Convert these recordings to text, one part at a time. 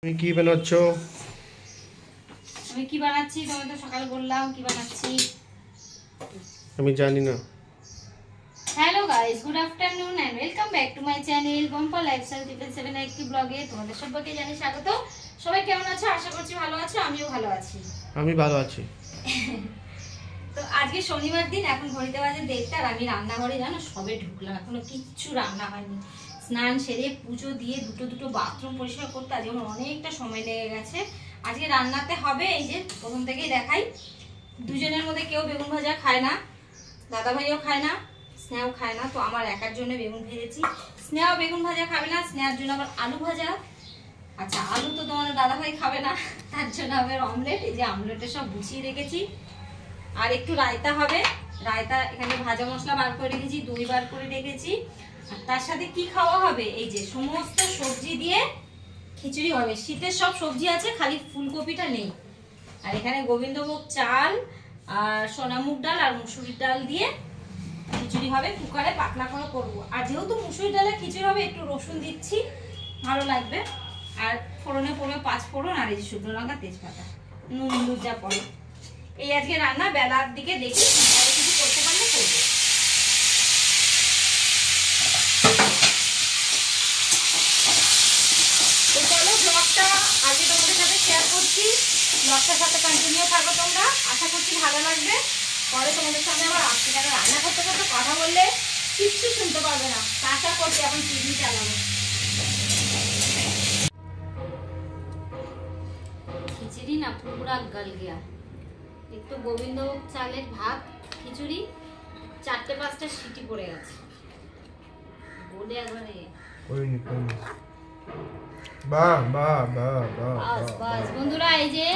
তুমি কি বানাচ্ছ? আমি কি বানাচ্ছি তোমাকে তো সকালে বললাম কি বানাচ্ছি। আমি জানি না। Hello guys, good afternoon and welcome back to my channel Gompa lifestyle 777 একটি ব্লগে তোমাদের সবাইকে জানাই স্বাগত। সবাই কেমন আছো? আশা করছি ভালো আছো, আমিও ভালো আছি। আমি ভালো আছি। তো আজকে শনিবার দিন, এখন ঘড়িতে বাজে 1:30 আর আমি রান্নাঘরে জানো সবে ঢুকলাম, এখনো কিচ্ছু রান্না হয়নি। স্নান সেরে পুজো দিয়ে দুটো বাথরুম পরিষ্কার করতে আজকে আমার অনেকটা সময় লেগে গেছে। আজকে রান্নাতে হবে এই যে প্রথম থেকেই দেখাই, দুজনের মধ্যে কেউ বেগুন ভাজা খায় না, দাদা ভাইও খায় না, স্নেহাও খায় না। তো আমার একার জন্য বেগুন ভেজেছি, স্নেহাও বেগুন ভাজা খাবে না, স্নেহার জন্য আবার আলু ভাজা। আচ্ছা, আলু তো তোমাদের দাদা ভাই খাবে না, তার জন্য আবার অমলেট, এই যে অমলেটে সব গুছিয়ে রেখেছি। আর একটু রায়তা হবে, রায়তা এখানে ভাজা মশলা বার করে রেখেছি, দই বার করে রেখেছি। আর তার সাথে কি খাওয়া হবে, এই যে সমস্ত সবজি দিয়ে খিচুড়ি হবে। শীতের সব সবজি আছে, খালি ফুলকপিটা নেই। আর এখানে গোবিন্দভোগ চাল আর সোনামুগ ডাল আর মুসুরির ডাল দিয়ে খিচুড়ি হবে, কুকারে পাতলা করে করবো। আর যেহেতু মুসুরির ডালের খিচুড়ি হবে একটু রসুন দিচ্ছি, ভালো লাগবে। আর ফোড়নে পড়বে 5 ফোড়ন আর এই যে শুকনো লঙ্কা তেজপাতা, নুন হলুদ যা পড়ে। এই আজকে রান্না, বেলার দিকে দেখি কিছু করতে পারলে করবো। তো চলো ব্লগটা আজকে তোমাদের সাথে শেয়ার করছি, ব্লগটার সাথে কন্টিনিউ থাকো তোমরা, আশা করছি ভালো লাগবে। পরে তোমাদের সামনে আবার আসছি, কারণ রান্না করতে করতে কথা বললে কিচ্ছু শুনতে পারবে না। আশা করছি এখন টিভি চালাবো। খিচুড়ি না পুরা গল গিয়া, একটু গোবিন্দভোগ চালের ভাত খিচুড়ি, 4-5টা সিটি পড়ে গেছে, বলে একবারে বাস। বন্ধুরা এই যে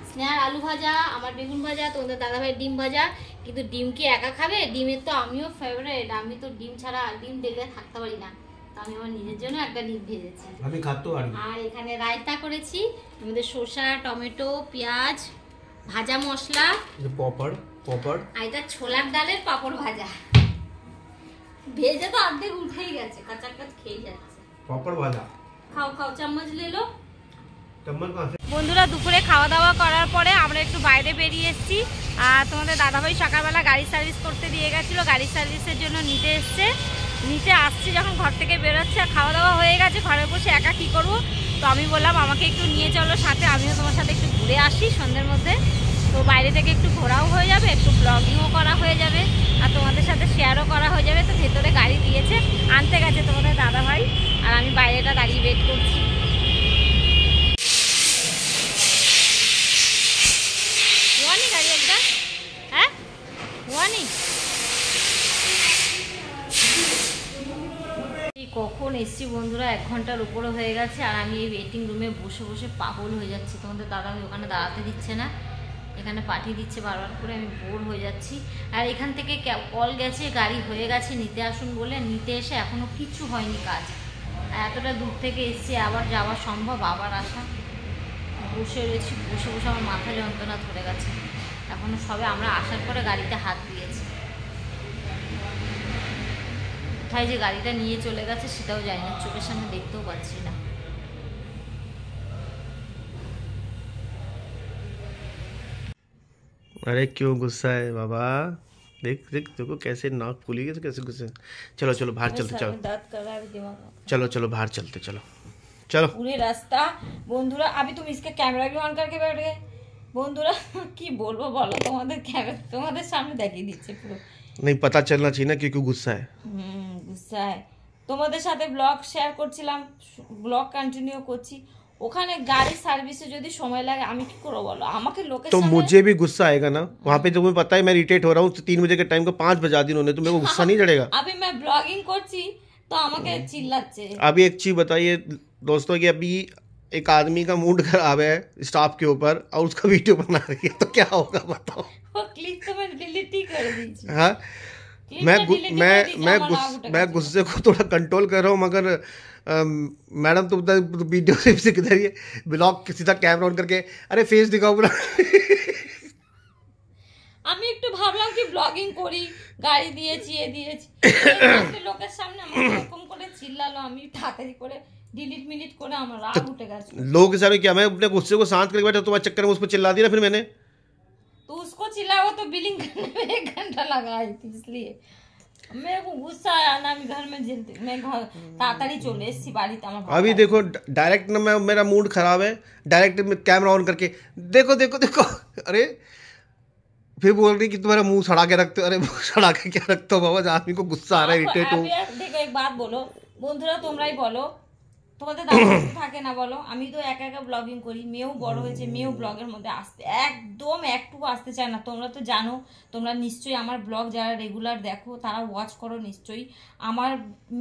স্নেহার আলু ভাজা, আমার বেগুন ভাজা, তোমাদের দাদা ভাইয়ের ডিম ভাজা। কিন্তু ডিম কি একা খাবে? ডিমের তো আমিও ফেভারিট, আমি তো ডিম ছাড়া ডিম দেখলে থাকতে পারি না। তো আমি আমার নিজের জন্য একটা ডিম ভেজেছি, আমি খাতে পারি। আর এখানে রায়তা করেছি, আমাদের শসা টমেটো পেঁয়াজ ভাজা মশলা, পপাড় আর এটা ছোলার ডালের পাপড় ভাজা। ভেজে তো অর্ধেক উঠেই গেছে, কাঁচা খেয়ে যাচ্ছে। পপাড় ভাজা খাও খাও, চামচ লেলো। চামচ। বন্ধুরা দুপুরে খাওয়া দাওয়া করার পরে আমরা একটু বাইরে বেরিয়ে এসেছি। আর তোমাদের দাদাভাই সকালবেলা গাড়ি সার্ভিস করতে দিয়ে গেছিলো, গাড়ি সার্ভিসের জন্য নিতে এসছে। নিতে আসছি যখন ঘর থেকে বেরোচ্ছে, খাওয়া দাওয়া হয়ে গেছে, ঘরে বসে একা কী করবো। তো আমি বললাম আমাকে একটু নিয়ে চলো সাথে, আমিও তোমার সাথে একটু ঘুরে আসি সন্ধ্যের মধ্যে। তো বাইরে থেকে একটু ঘোরাও হয়ে যাবে, একটু ব্লগিংও করা হয়ে যাবে, আর তোমাদের সাথে শেয়ারও করা হয়ে যাবে। তো ভেতরে গাড়ি দিয়েছে, আনতে গেছে তোমাদের দাদাভাই, আর আমি বাইরেটা দাঁড়িয়ে ওয়েট করছি। গাড়ি একটা হ্যাঁ কখন এসছি বন্ধুরা, 1 ঘন্টার উপরে হয়ে গেছে। আর আমি এই ওয়েটিং রুমে বসে বসে পাগল হয়ে যাচ্ছি। তোমাদের দাদা ওখানে দাঁড়াতে দিচ্ছে না, এখানে পাঠিয়ে দিচ্ছে বারবার করে, আমি বোর হয়ে যাচ্ছি। আর এখান থেকে কল গেছে, গাড়ি হয়ে গেছে নিতে আসুন বলে, নিতে এসে এখনও কিছু হয়নি কাজ। আর এতটা দূর থেকে এসছি, আবার যাওয়া সম্ভব, আবার আসা। বসে রয়েছি, বসে বসে আমার মাথা যন্ত্রণা ধরে গেছে। এখনও সবে আমরা আসার পরে গাড়িতে হাত দিয়েছি, কোথায় যে গাড়িটা নিয়ে চলে গেছে সেটাও জানি না, চোখের সামনে দেখতেও পাচ্ছি না। अरे क्यों गुस्सा है बाबा? देख देख देखो कैसे नाक फूली है, तो कैसे गुस्सा। चलो चलो बाहर चलते, चलो चलो चलो बाहर चलते, चलो चलो। पूरे रास्ता বন্ধুরা, अभी तुम इसका कैमरा भी ऑन करके बैठ गए। বন্ধুরা কি বলবো বলো, তোমাদের সামনে দেখিয়ে দিচ্ছে পুরো। नहीं पता चलना चाहिए ना क्यों गुस्सा है। গুসা है। তোমাদের সাথে ব্লগ শেয়ার করছিলাম, ব্লগ কন্টিনিউ করছি, ওখানে গাড়ি সার্ভিসে যদি সময় লাগে আমি কি করব বলো, আমাকে লোকেশন। तो मुझे भी गुस्सा आएगा ना वहाँ पे, तुम्हें पता है मैं इरिटेट हो रहा हूँ 3 बजे के टाइम को 5 बजा दी उन्होंने, तो मेरे को गुस्सा नहीं चढ़ेगा? अभी मैं ब्लॉगिंग করছি तो আমাকে চিল্লাচ্ছে। अभी एक चीज बताइए दोस्तों कि अभी एक आदमी का मूड खराब है स्टाफ के ऊपर और उसका वीडियो बना रही है, तो क्या होगा बताओ? वो क्लिप तो मैं डिलीट ही कर दी। हाँ, मैं गुस्से को थोड़ा कंट्रोल कर रहा हूँ, मगर मैडम तुम वीडियो से किधर ये ब्लॉग सीधा कैमरा ऑन करके अरे फेस दिखाओ पूरा। আমি একটু ভাবলাম কি ব্লগিং করি, গাড়ি দিয়েছি এ দিয়েছি, লোকের সামনে আমাকে এরকম করে চিল্লালো, আমি তাড়াতাড়ি করে डिलीट मिलीट করে আমার রাগ উঠে গেছে। लोग के सामने क्या मैं अपने गुस्से को शांत करके बैठा, तुम्हारे चक्कर में उस पर चिल्ला दिया फिर मैंने। तो उसको चिल्लाओ तो बिलिंग करने में 1 घंटा लगा है, इसलिए मेरे को गुस्सा आया ना। घर में मैं घर ताताड़ी चले एसी बाड़ीते আমার। अभी देखो डायरेक्ट ना, मैं मेरा मूड खराब है, डायरेक्ट में कैमरा ऑन करके देखो देखो देखो, अरे फिर बोल रही कि तुम्हारा मुंह सड़ा के रखते हो। अरे मुंह सड़ा के क्या रखते हो बाबा, आदमी को गुस्सा आ रहा है, इरिटेट हो। देखो एक बात बोलो বন্ধুরা, তোমরাই বলো, তোমাদের দাদা থাকে না বলো? আমি তো একা একা ব্লগিং করি, মেয়েও বড় হয়েছে, মেয়েও ব্লগের মধ্যে আসতে একদম একটুকু আসতে চায় না। তোমরা তো জানো, তোমরা নিশ্চয়ই আমার ব্লগ যারা রেগুলার দেখো তারা ওয়াচ করো নিশ্চয়ই, আমার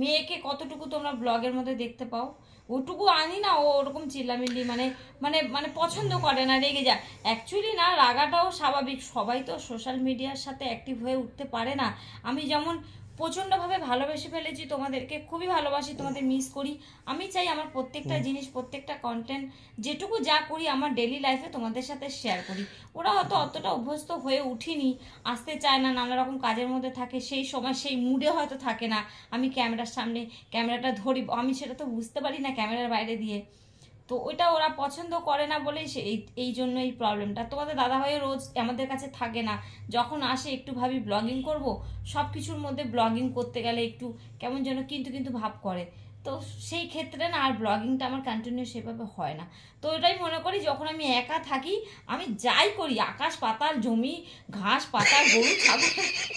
মেয়েকে কতটুকু তোমরা ব্লগের মধ্যে দেখতে পাও। ওটুকু আনি না, ও ওরকম চিল্লামিল্লি মানে মানে মানে পছন্দ করে না, রেগে যায়। অ্যাকচুয়ালি না, রাগাটাও স্বাভাবিক, সবাই তো সোশ্যাল মিডিয়ার সাথে অ্যাক্টিভ হয়ে উঠতে পারে না। আমি যেমন প্রচণ্ডভাবে ভালোবেসে ফেলেছি তোমাদেরকে, খুবই ভালোবাসি, তোমাদের মিস করি। আমি চাই আমার প্রত্যেকটা জিনিস, প্রত্যেকটা কন্টেন্ট যেটুকু যা করি আমার ডেলি লাইফে তোমাদের সাথে শেয়ার করি। ওরা হয়তো অতটা অভ্যস্ত হয়ে উঠিনি, আসতে চায় না, নানা রকম কাজের মধ্যে থাকে, সেই সময় সেই মুডে হয়তো থাকে না। আমি ক্যামেরার সামনে ক্যামেরাটা ধরি, আমি সেটা তো বুঝতে পারি না ক্যামেরার বাইরে দিয়ে, তো ওইটা ওরা পছন্দ করে না বলেই এই জন্য এই প্রবলেমটা। তোমাদের দাদাভাইও রোজ আমাদের কাছে থাকে না, যখন আসে একটু ভাবি ব্লগিং করব, সব কিছুর মধ্যে ব্লগিং করতে গেলে একটু কেমন যেন কিন্তু ভাব করে, তো সেই ক্ষেত্রে না আর ব্লগিংটা আমার কন্টিনিউ সেভাবে হয় না। তো ওটাই মনে করি যখন আমি একা থাকি, আমি যাই করি, আকাশ পাতাল জমি ঘাস পাতা গরু ছাগল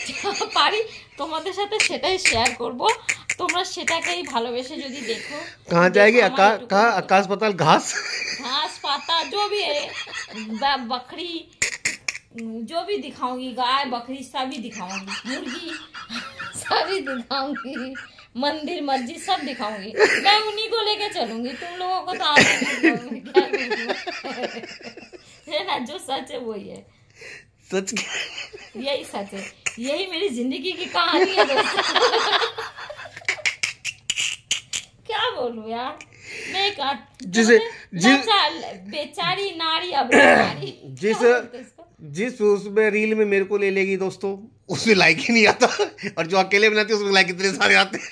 যা পারি তোমাদের সাথে সেটাই শেয়ার করব। তোমরা সেটাকেই ভালোবেসে যদি দেখো। कहाँ जाएगी? कहाँ? आकाश पाताल घास घास पाता जो भी है, बकरी जो भी दिखाऊंगी, गाय बकरी सभी दिखाऊंगी, मुर्गी सभी दिखाऊंगी, मंदिर मस्जिद सब दिखाऊंगी। मैं उन्हीं को लेके चलूंगी, तुम लोगों को तो है ना, जो सच है वही है, सच यही सच है, यही मेरी जिंदगी की कहानी है दोस्तों। क्या बोलूं यार, मैं बेचारी नारी, अब नारी जिस उसमें रील में मेरे को ले लेगी दोस्तों, उसमें लाइक ही नहीं आता, और जो अकेले बनाती है उसमें लाइक इतने सारे आते हैं।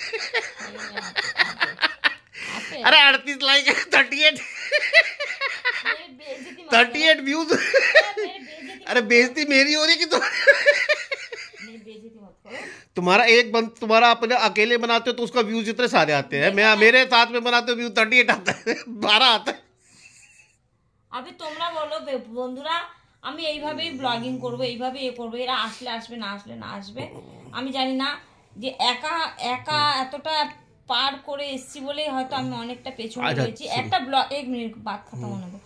अरे 38 लाइक, 38 व्यूज। अरे बेइज्जती मेरी हो रही कि तुम्हारा तुम्हारा अपने अकेले बनाते हो तो उसका व्यूज इतने सारे आते हैं, मैं मेरे साथ में बनाते हो व्यूज 38 आता है, 12 आता है। अभी তোমরা বলো বন্ধুরা, আমি এইভাবেই ব্লগিং করব, এইভাবে করব, এরা আসলে আসবে, না আসলে না আসবে। আমি জানি না যে একা একা এতটা পার করে এসেছি বলেই হয়তো আমি অনেকটা পেছনে রয়েছি। একটা ব্লগ, 1 মিনিট বাদ কথা মনে হবে,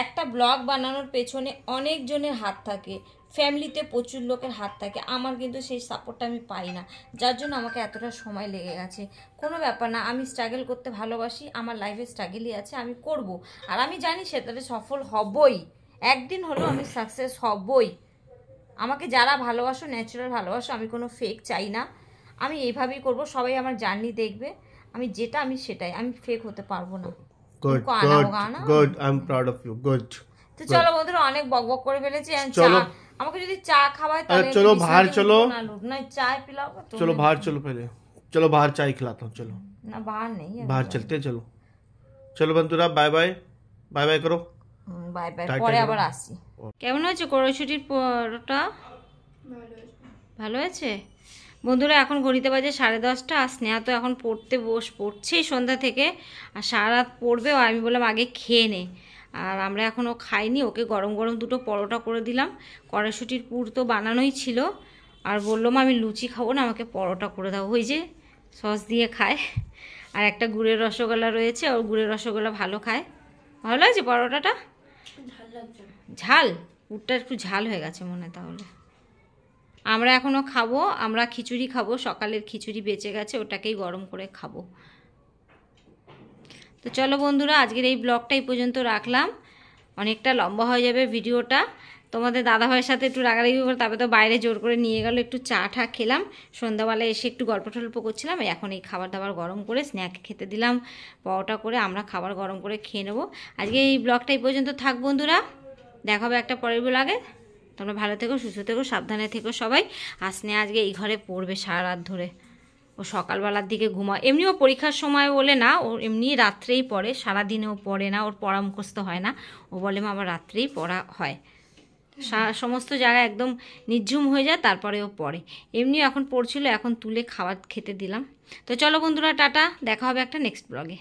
একটা ব্লগ বানানোর পেছনে অনেকজনের হাত থাকে, ফ্যামিলিতে প্রচুর লোকের হাত থাকে, আমার কিন্তু সেই সাপোর্টটা আমি পাই না, যার জন্য আমাকে এতটা সময় লেগে গেছে। কোনো ব্যাপার না, আমি স্ট্রাগল করতে ভালোবাসি, আমার লাইফে স্ট্রাগলই আছে, আমি করব, আর আমি জানি সেটাতে সফল হবই, একদিন হলেও আমি সাকসেস হবই। আমাকে যারা ভালোবাসো, ন্যাচারাল ভালোবাসো, আমি কোনো ফেক চাই না, আমি এইভাবেই করব, সবাই আমার জার্নি দেখবে, আমি যেটা আমি সেটাই, আমি ফেক হতে পারবো না। Good, I am proud of you, good. তো চলো বন্ধুরা, অনেক বকবক করে ফেলেছি, আমাকে যদি চা খাওয়ায় তাহলে चलो बाहर चलो, না চাय पिलाओ, चलो बाहर चलो, पहले चलो बाहर चाय खिलाता हूँ, चलो ना बाहर नहीं है, बाहर चलते हैं, चलो चलो बंधुरा, बाय बाय, बाय बाय करो, বাই বাই, পরে আবার আসছি। কেমন হয়েছে কড়াইশুটির পরোটা? ভালো আছে বন্ধুরা। এখন ঘড়িতে বাজে 10:30, আর স্নেহা তো এখন পড়ছেই সন্ধ্যা থেকে, আর সারা রাত পড়বেও। আমি বললাম আগে খেয়ে নে, আর আমরা এখনও খাইনি, ওকে গরম গরম 2টো পরোটা করে দিলাম, কড়াইশুটির পুর তো বানানোই ছিল, আর বললাম আমি লুচি খাবো না, আমাকে পরোটা করে দাও, ওই যে সস দিয়ে খায়, আর একটা গুড়ের রসগোল্লা রয়েছে, ওর গুড়ের রসগোল্লা ভালো খায়। ভালো লাগছে পরোটাটা? ঝাল, পুরটা একটু ঝাল হয়ে গেছে মনে হয়। তাহলে আমরা এখনও খাবো, আমরা খিচুড়ি খাবো, সকালের খিচুড়ি বেঁচে গেছে, ওটাকেই গরম করে খাবো। তো চলো বন্ধুরা, আজকের এই ব্লগটা এই পর্যন্ত রাখলাম, অনেকটা লম্বা হয়ে যাবে ভিডিওটা। তোমাদের দাদাভাইয়ের সাথে একটু রাগারাগি করে তারপরে তো বাইরে জোর করে নিয়ে গেল, একটু চা ঠা খেলাম, সন্ধ্যাবেলায় এসে একটু গল্প টল্প করছিলাম, এখন এই খাবার দাবার গরম করে স্ন্যাক খেতে দিলাম, পরোটা করে, আমরা খাবার গরম করে খেয়ে নেবো। আজকে এই ব্লগটা এই পর্যন্ত থাক বন্ধুরা, দেখা হবে একটা পরের ব্লগে। তোমরা ভালো থেকো, সুস্থ থেকো, সাবধানে থেকো সবাই। আর স্নেহা আজকে এই ঘরে পড়বে সারা রাত ধরে। ও সকালবেলার দিকে ঘুমা, এমনিও পরীক্ষার সময় বলে না, ও এমনি রাত্রেই পড়ে, সারাদিনেও পড়ে না, ওর পড়া মুখস্থ হয় না। ও বলে মা আবার রাত্রেই পড়া হয়, সমস্ত জায়গায় একদম নিঝুম হয়ে যায় তারপরে ও পড়ে। এমনিও এখন পড়ছিল, এখন তুলে খেতে দিলাম। তো চলো বন্ধুরা, টাটা, দেখা হবে একটা নেক্সট ব্লগে।